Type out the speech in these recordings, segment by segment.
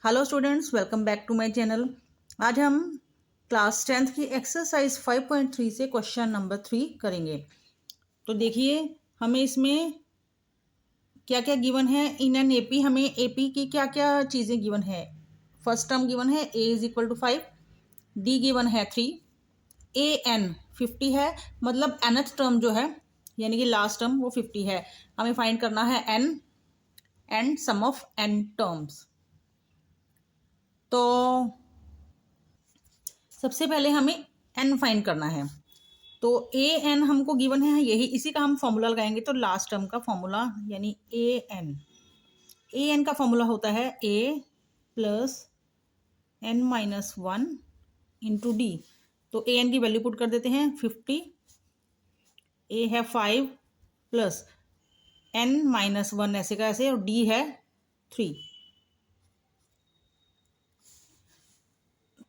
Hello students, welcome back to my channel. आज हम class 10th की एक्सरसाइज 5.3 से क्वेश्चन नंबर 3 करेंगे। तो देखिए हमें इसमें क्या क्या गिवन है। इन एन एपी हमें एपी की क्या क्या चीज़ें गिवन है। फर्स्ट टर्म गिवन है a is equal to 5, d given है 3, ए एन 50 है, मतलब nth टर्म जो है यानी कि लास्ट टर्म वो 50 है। हमें फाइंड करना है n and sum of n terms. तो सबसे पहले हमें एन फाइंड करना है। तो ए एन हमको गिवन है, यही इसी का हम फॉर्मूला लगाएंगे। तो लास्ट टर्म का फॉर्मूला यानी ए एन का फॉर्मूला होता है A plus N minus 1 into D. तो ए एन की वैल्यू पुट कर देते हैं 50, ए है 5 प्लस एन माइनस 1 ऐसे का ऐसे, और डी है 3।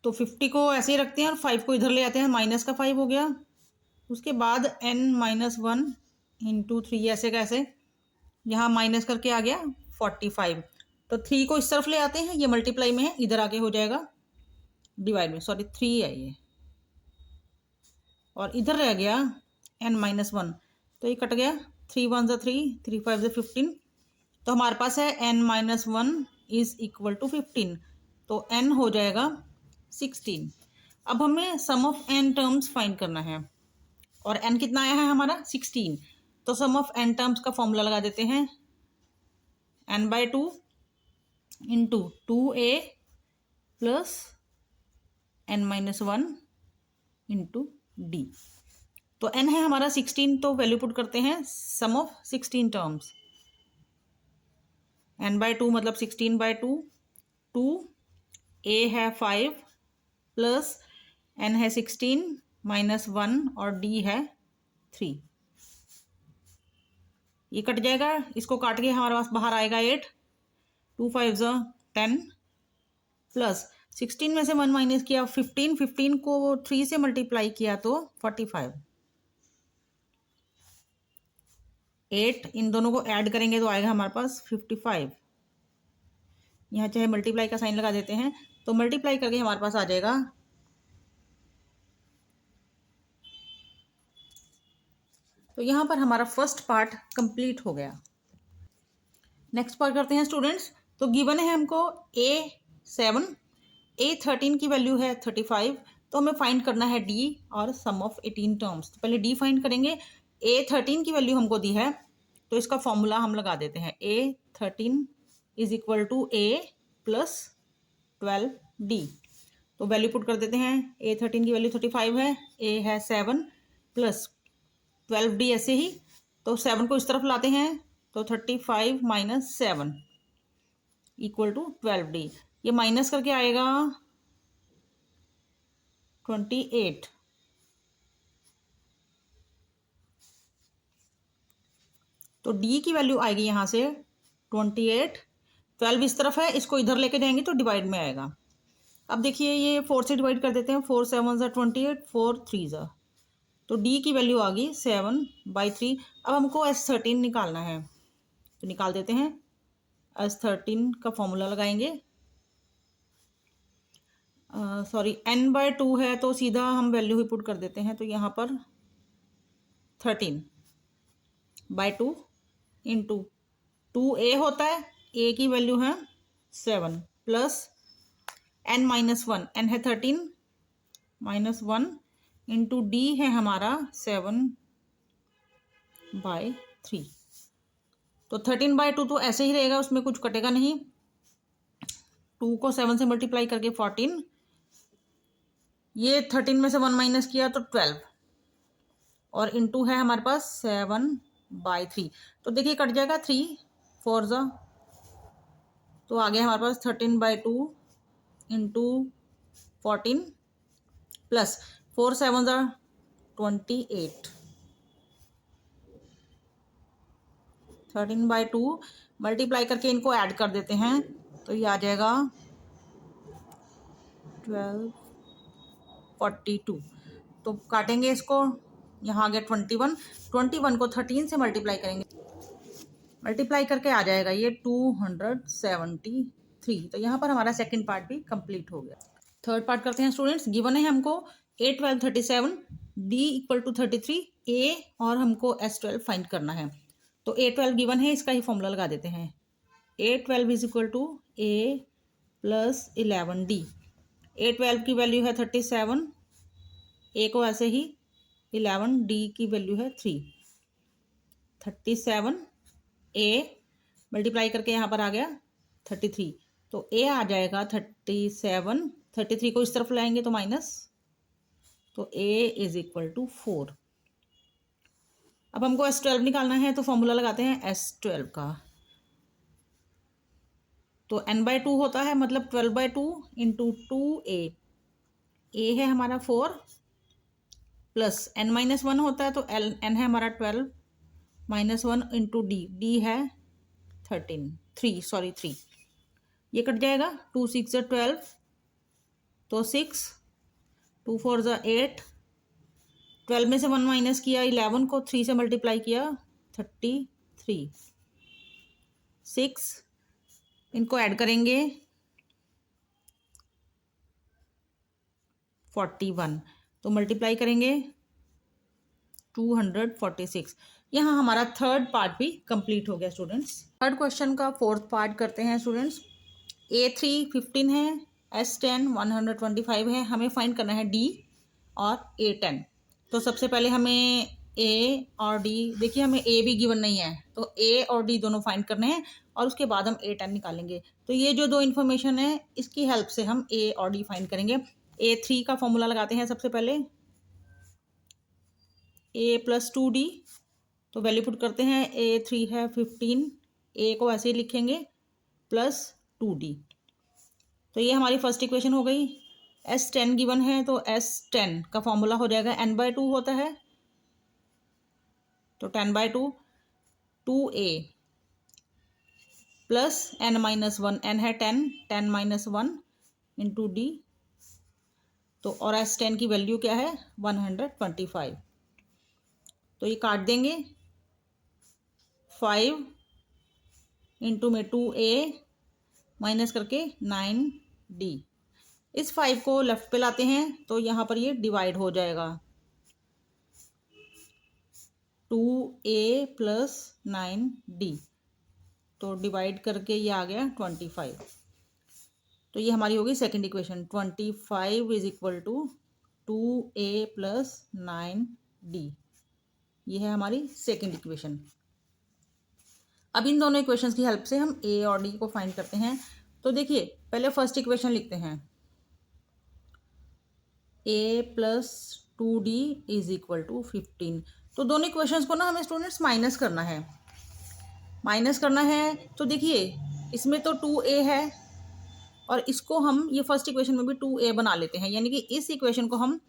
तो 50 को ऐसे ही रखते हैं और 5 को इधर ले आते हैं, माइनस का 5 हो गया। उसके बाद n माइनस 1 इंटू 3 ऐसे कैसे, यहाँ माइनस करके आ गया 45। तो 3 को इस तरफ ले आते हैं, ये मल्टीप्लाई में है, इधर आके हो जाएगा डिवाइड में, सॉरी 3 है ये, और इधर रह गया n माइनस 1। तो ये कट गया, 3 1 ज़ा 3, 3 5 ज़ा 15। तो हमारे पास है n minus 1 is equal to 15। तो n हो जाएगा 16। अब हमें sum of n terms find करना है, और n कितना आया है हमारा 16। तो सम ऑफ n टर्म्स का फॉर्मूला लगा देते हैं, n/2 into 2a plus n minus 1 into D. तो n है हमारा 16, तो वैल्यू पुट करते हैं सम ऑफ 16 टर्म्स। n/2 मतलब 16/2, 2 a है 5 प्लस n है 16 माइनस 1 और d है 3। ये कट जाएगा, इसको काट के हमारे पास बाहर आएगा 8, 2 5 ज़ा 10 प्लस 16 में से 1 माइनस किया 15, 15 को 3 से मल्टीप्लाई किया तो 45। 8 इन दोनों को ऐड करेंगे तो आएगा हमारे पास 55। यहाँ चाहे मल्टीप्लाई का साइन लगा देते हैं, तो मल्टीप्लाई करके हमारे पास आ जाएगा। तो यहाँ पर हमारा फर्स्ट पार्ट कंप्लीट हो गया। नेक्स्ट पार्ट करते हैं स्टूडेंट्स। तो गिवन है हमको A7, A13 की वैल्यू है 35। तो हमें फाइंड करना है D और सम ऑफ 18 टर्म्स। तो पहले D फाइंड करेंगे। A13 की वैल्यू हमको दी है, तो इसका फॉर्मूला हम लगा देते हैं। A13 is equal to A plus 12D। तो वैल्यू पुट कर देते हैं। A13 की वैल्यू 35 है, A है 7 प्लस 12D ऐसे ही। तो 7 को इस तरफ लाते हैं, तो 35 माइनस 7 इक्वल टू 12D। ये माइनस करके आएगा 28। तो D की वैल्यू आएगी यहाँ से 28। 12 इस तरफ है, इसको इधर लेके जाएंगे तो डिवाइड में आएगा। अब देखिए ये 4 से डिवाइड कर देते हैं, 4 7 ज़ा 28, 4 3 ज़ा। तो D की वैल्यू आ गई 7/3। अब हमको S13 निकालना है, तो निकाल देते हैं। S13 का फॉर्मूला लगाएंगे। सॉरी n/2 है, तो सीधा हम वैल्यू ही पुट कर देते हैं। तो यहाँ पर 13/2 इंटू 2a होता है, a की वैल्यू है 7 प्लस n माइनस 1, n है 13 माइनस 1 इंटू डी है हमारा 7/3। तो 13/2 तो ऐसे ही रहेगा, उसमें कुछ कटेगा नहीं। 2 को 7 से मल्टीप्लाई करके 14, ये 13 में से 1 माइनस किया तो 12, और इंटू है हमारे पास 7/3। तो देखिए कट जाएगा, 3 4 ज़ा, तो आ गया हमारे पास 13/2 इंटू 14 प्लस 4 7 ज़ा 28। 13/2 मल्टीप्लाई करके इनको ऐड कर देते हैं, तो ये आ जाएगा 1242। तो काटेंगे इसको, यहाँ आ गया 21। 21 को 13 से मल्टीप्लाई करेंगे, मल्टीप्लाई करके आ जाएगा ये 270 3। तो यहाँ पर हमारा सेकंड पार्ट भी कंप्लीट हो गया। थर्ड पार्ट करते हैं स्टूडेंट्स। गिवन है हमको A12 37, D equal to 33, A और हमको S12 फाइंड करना है। तो A12 गिवन है, इसका ही फॉर्मूला लगा देते हैं। A12 is equal to A plus 11D। A12 की वैल्यू है 37, A को ऐसे ही 11, D की वैल्यू है 3। 37 A मल्टीप्लाई करके यहाँ पर आ गया 33, तो A आ जाएगा 37। 33 को इस तरफ लाएंगे तो माइनस, तो A इज इक्वल टू 4। अब हमको S12 निकालना है, तो फॉर्मूला लगाते हैं S12 का। तो n/2 होता है, मतलब 12/2 इंटू 2A। A है हमारा 4 प्लस n-1 होता है, तो n है हमारा 12 -1 इंटू D है 3। ये कट जाएगा, 2 6 12, तो 6, 2 4 8, 12 में से 1 माइनस किया, 11 को 3 से मल्टीप्लाई किया 33, 6 इनको ऐड करेंगे 41, तो मल्टीप्लाई करेंगे 246। यहाँ हमारा थर्ड पार्ट भी कंप्लीट हो गया स्टूडेंट्स। थर्ड क्वेश्चन का फोर्थ पार्ट करते हैं स्टूडेंट्स। A3 15 है, S10 125 है, हमें फाइंड करना है D और A10। तो सबसे पहले हमें A और D, देखिए हमें A भी गिवन नहीं है, तो A और D दोनों फाइंड करने हैं और उसके बाद हम A10 निकालेंगे। तो ये जो दो इन्फॉर्मेशन है, इसकी हेल्प से हम A और D फाइंड करेंगे। A3 का फॉर्मूला लगाते हैं सबसे पहले, A प्लस 2D, तो वैल्यू पुट करते हैं। A3 है 15, A को ऐसे ही लिखेंगे प्लस 2D। तो ये हमारी फर्स्ट इक्वेशन हो गई। S10 गिवन है, तो S10 का फॉर्मूला हो जाएगा n/2 होता है, तो 10/2 2A प्लस n-1, n है 10, 10-1 इंटू D। तो और S10 की वैल्यू क्या है 125, तो ये काट देंगे। 5 इंटू में 2A माइनस करके 9D। इस 5 को लेफ्ट पे लाते हैं, तो यहाँ पर ये डिवाइड हो जाएगा, 2A प्लस 9D, तो डिवाइड करके ये आ गया 25। तो ये हमारी होगी second equation. 25 is equal to 2A plus 9D, ये है हमारी सेकंड इक्वेशन। अब इन दोनों इक्वेशंस की हेल्प से हम A और D को फाइंड करते हैं। तो देखिए पहले फर्स्ट इक्वेशन लिखते हैं, A plus 2D is equal to 15। तो दोनों इक्वेशंस को ना हमें स्टूडेंट्स माइनस करना है। तो देखिए इसमें तो 2A है और इसको हम ये फर्स्ट इक्वेशन में भी 2A बना लेते हैं, यानी कि इस इक्वेशन को हम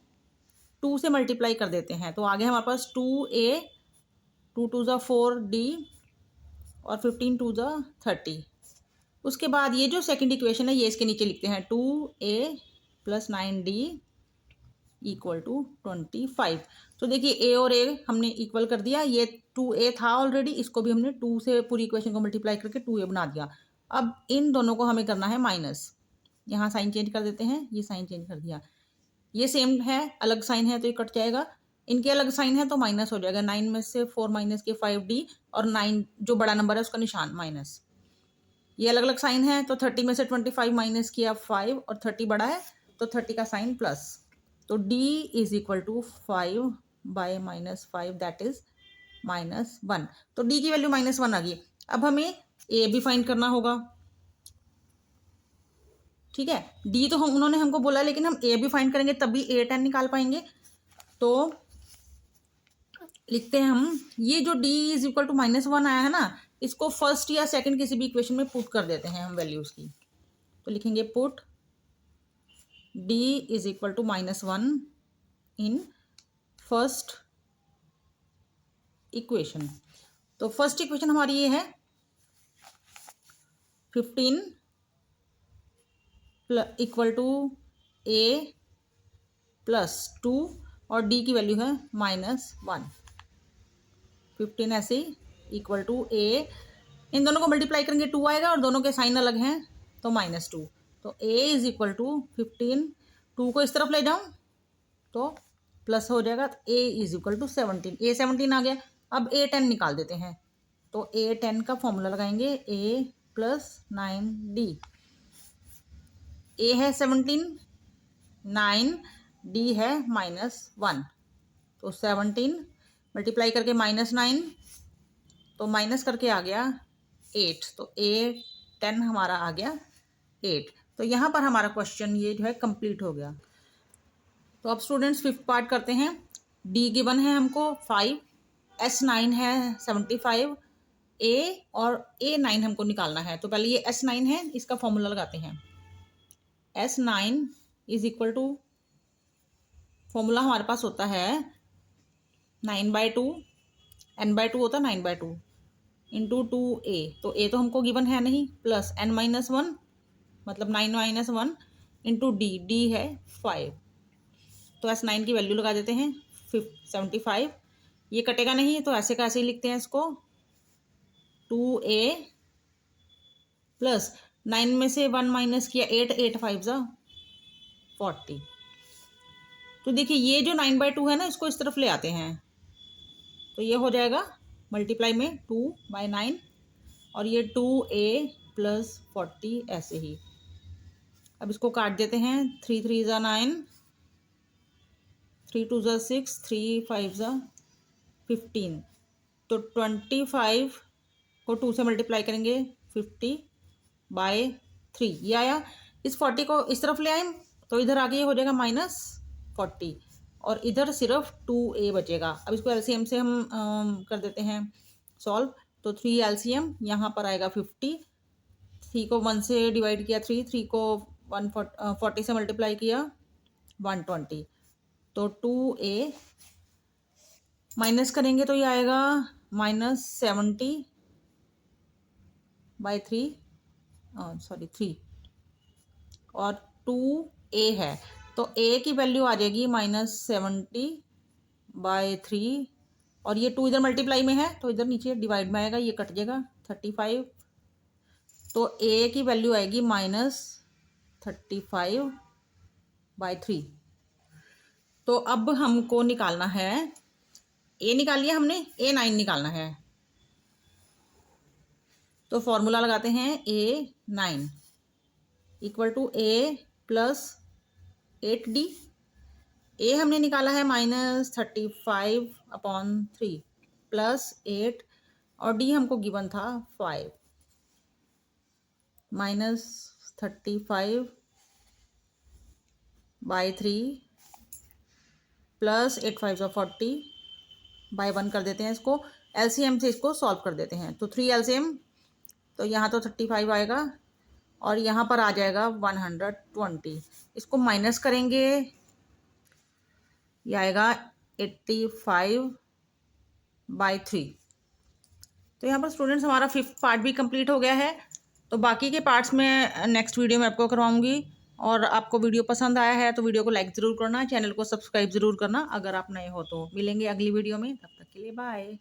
2 से मल्टीप्लाई कर देते हैं। तो आगे हमारे पास 2A, 2 2 4D और 15 2 30। उसके बाद ये जो सेकंड इक्वेशन है, ये इसके नीचे लिखते हैं, 2A plus 9D equal to 25। तो देखिए A और A हमने इक्वल कर दिया, ये 2A था ऑलरेडी, इसको भी हमने 2 से पूरी इक्वेशन को मल्टीप्लाई करके 2A बना दिया। अब इन दोनों को हमें करना है माइनस, यहाँ साइन चेंज कर देते हैं, ये साइन चेंज कर दिया, ये सेम है, अलग साइन है तो ये कट जाएगा, इनके अलग साइन है तो माइनस हो जाएगा। 9 में से 4 माइनस के 5D, और 9 जो बड़ा नंबर है उसका निशान माइनस, ये अलग अलग साइन है। तो 30 में से 25 माइनस किया 5, और 30 बड़ा है तो 30 का साइन प्लस, तो D is equal to 5 by -5, that is -1। तो D की वैल्यू -1 आ गई। अब हमें A भी फाइंड करना होगा, ठीक है। D तो उन्होंने हमको बोला, लेकिन हम A भी फाइंड करेंगे तभी A10 निकाल पाएंगे। तो लिखते हैं हम, ये जो D इज इक्वल टू -1 आया है ना, इसको फर्स्ट या सेकंड किसी भी इक्वेशन में पुट कर देते हैं हम वैल्यूज की। तो लिखेंगे put D is equal to -1 in first equation. तो फर्स्ट इक्वेशन हमारी ये है 15 इक्वल टू A प्लस 2 और D की वैल्यू है -1। 15 ऐसे इक्वल टू A, इन दोनों को मल्टीप्लाई करेंगे 2 आएगा, और दोनों के साइन अलग हैं तो -2, तो a इज इक्वल टू 15, 2 को इस तरफ ले जाऊं तो प्लस हो जाएगा, तो a is equal to 17, a 17 आ गया। अब a 10 निकाल देते हैं, तो a 10 का फॉर्मूला लगाएंगे, a प्लस 9d, a है 17, 9, d है -1, तो 17 मल्टीप्लाई करके -9, तो माइनस करके आ गया 8, तो a 10 हमारा आ गया 8। तो यहाँ पर हमारा क्वेश्चन ये जो है कंप्लीट हो गया। तो अब स्टूडेंट्स फिफ्थ पार्ट करते हैं। d गिवन है हमको 5, S9 है 75, a और a9 हमको निकालना है। तो पहले ये S9 है, इसका फॉर्मूला लगाते हैं। S9 is equal to, formula हमारे पास होता है 9/2, n/2 होता है 9/2 इंटू 2a, तो a तो हमको गिवन है नहीं, प्लस n-1 मतलब 9 - 1 इंटू d है 5, तो S9 की वैल्यू लगा देते हैं 75, ये कटेगा नहीं तो ऐसे का ऐसे ही लिखते हैं इसको, 2a प्लस 9 में से 1 माइनस किया 8, 8 5 40। तो देखिए ये जो 9/2 है ना, इसको इस तरफ ले आते हैं, तो ये हो जाएगा मल्टीप्लाई में 2/9, और ये 2a प्लस 40 ऐसे ही। अब इसको काट देते हैं, 3 3 9, 3 2 6, 3 5 15, तो 25 को 2 से मल्टीप्लाई करेंगे 50/3, ये आया। इस 40 को इस तरफ ले आए तो इधर आगे ये हो जाएगा -40, और इधर सिर्फ 2a बचेगा। अब इसको एलसीएम से हम कर देते हैं सॉल्व, तो 3 एलसीएम यहाँ पर आएगा 50, 3 को 1 से डिवाइड किया 3, 3 को 140 से मल्टीप्लाई किया 120, तो 2a माइनस करेंगे तो ये आएगा -70/3, सॉरी 3, और 2a है तो a की वैल्यू आ जाएगी -70/3, और ये 2 इधर मल्टीप्लाई में है तो इधर नीचे डिवाइड में आएगा, ये कट जाएगा 35, तो a की वैल्यू आएगी -35/3। तो अब हमको निकालना है, a निकाल लिया हमने, a9 निकालना है, तो फॉर्मूला लगाते हैं a9 equal to a plus 8d, a हमने निकाला है -35/3 प्लस 8, और d हमको गिवन था 5, -35/3 प्लस 8 5 40/1 कर देते हैं इसको, एलसीएम से इसको सॉल्व कर देते हैं, तो 3 एलसीएम, तो यहाँ तो 35 आएगा और यहाँ पर आ जाएगा 120, इसको माइनस करेंगे, ये आएगा 85/3। तो यहाँ पर स्टूडेंट्स हमारा फिफ्थ पार्ट भी कंप्लीट हो गया है। तो बाकी के पार्ट्स में नेक्स्ट वीडियो में आपको करवाऊंगी, और आपको वीडियो पसंद आया है तो वीडियो को लाइक ज़रूर करना, चैनल को सब्सक्राइब ज़रूर करना अगर आप नए हो तो। मिलेंगे अगली वीडियो में, तब तक के लिए बाय।